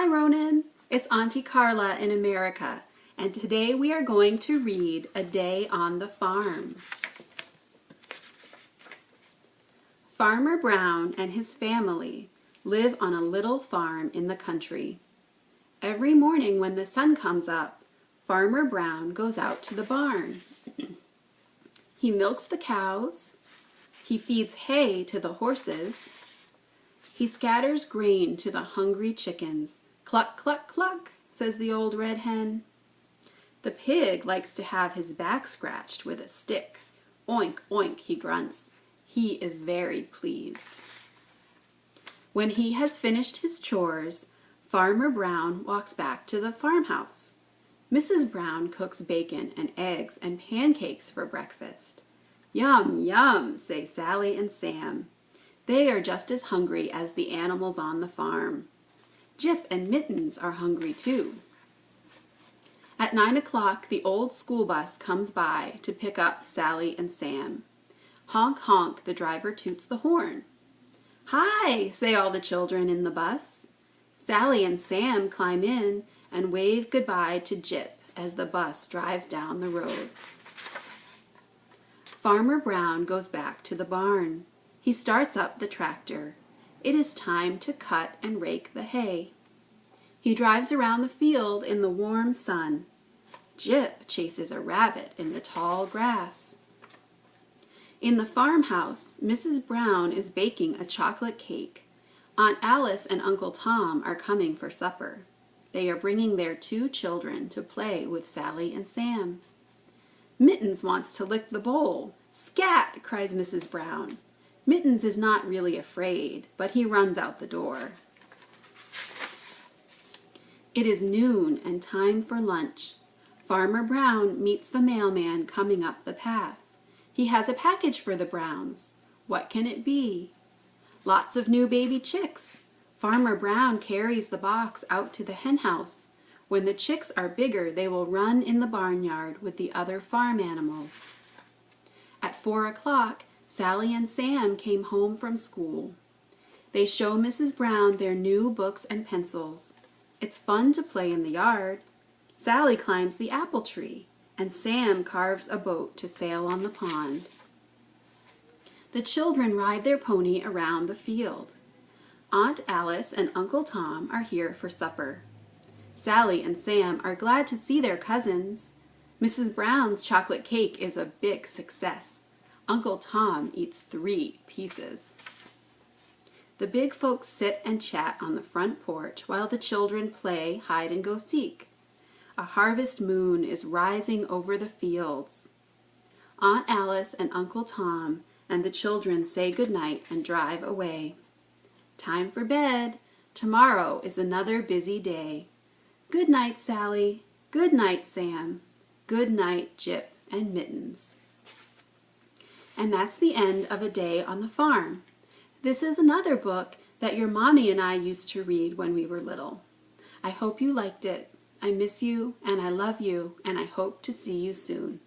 Hi Ronan, it's Auntie Carla in America, and today we are going to read A Day on the Farm. Farmer Brown and his family live on a little farm in the country. Every morning when the sun comes up, Farmer Brown goes out to the barn. He milks the cows, he feeds hay to the horses, he scatters grain to the hungry chickens. Cluck, cluck, cluck, says the old red hen. The pig likes to have his back scratched with a stick. Oink, oink, he grunts. He is very pleased. When he has finished his chores, Farmer Brown walks back to the farmhouse. Mrs. Brown cooks bacon and eggs and pancakes for breakfast. Yum, yum, say Sally and Sam. They are just as hungry as the animals on the farm. Jip and Mittens are hungry too. At 9 o'clock, the old school bus comes by to pick up Sally and Sam. Honk, honk, the driver toots the horn. Hi, say all the children in the bus. Sally and Sam climb in and wave goodbye to Jip as the bus drives down the road. Farmer Brown goes back to the barn. He starts up the tractor. It is time to cut and rake the hay. He drives around the field in the warm sun. Jip chases a rabbit in the tall grass. In the farmhouse, Mrs. Brown is baking a chocolate cake. Aunt Alice and Uncle Tom are coming for supper. They are bringing their 2 children to play with Sally and Sam. Mittens wants to lick the bowl. Scat, cries Mrs. Brown. Mittens is not really afraid, but he runs out the door. It is noon and time for lunch. Farmer Brown meets the mailman coming up the path. He has a package for the Browns. What can it be? Lots of new baby chicks. Farmer Brown carries the box out to the hen house. When the chicks are bigger, they will run in the barnyard with the other farm animals. At 4 o'clock, Sally and Sam came home from school. They show Mrs. Brown their new books and pencils. It's fun to play in the yard. Sally climbs the apple tree, and Sam carves a boat to sail on the pond. The children ride their pony around the field. Aunt Alice and Uncle Tom are here for supper. Sally and Sam are glad to see their cousins. Mrs. Brown's chocolate cake is a big success. Uncle Tom eats 3 pieces. The big folks sit and chat on the front porch while the children play hide-and-go-seek. A harvest moon is rising over the fields. Aunt Alice and Uncle Tom and the children say goodnight and drive away. Time for bed. Tomorrow is another busy day. Good night, Sally. Good night, Sam. Good night, Jip and Mittens. And that's the end of A Day on the Farm. This is another book that your mommy and I used to read when we were little. I hope you liked it. I miss you and I love you, and I hope to see you soon.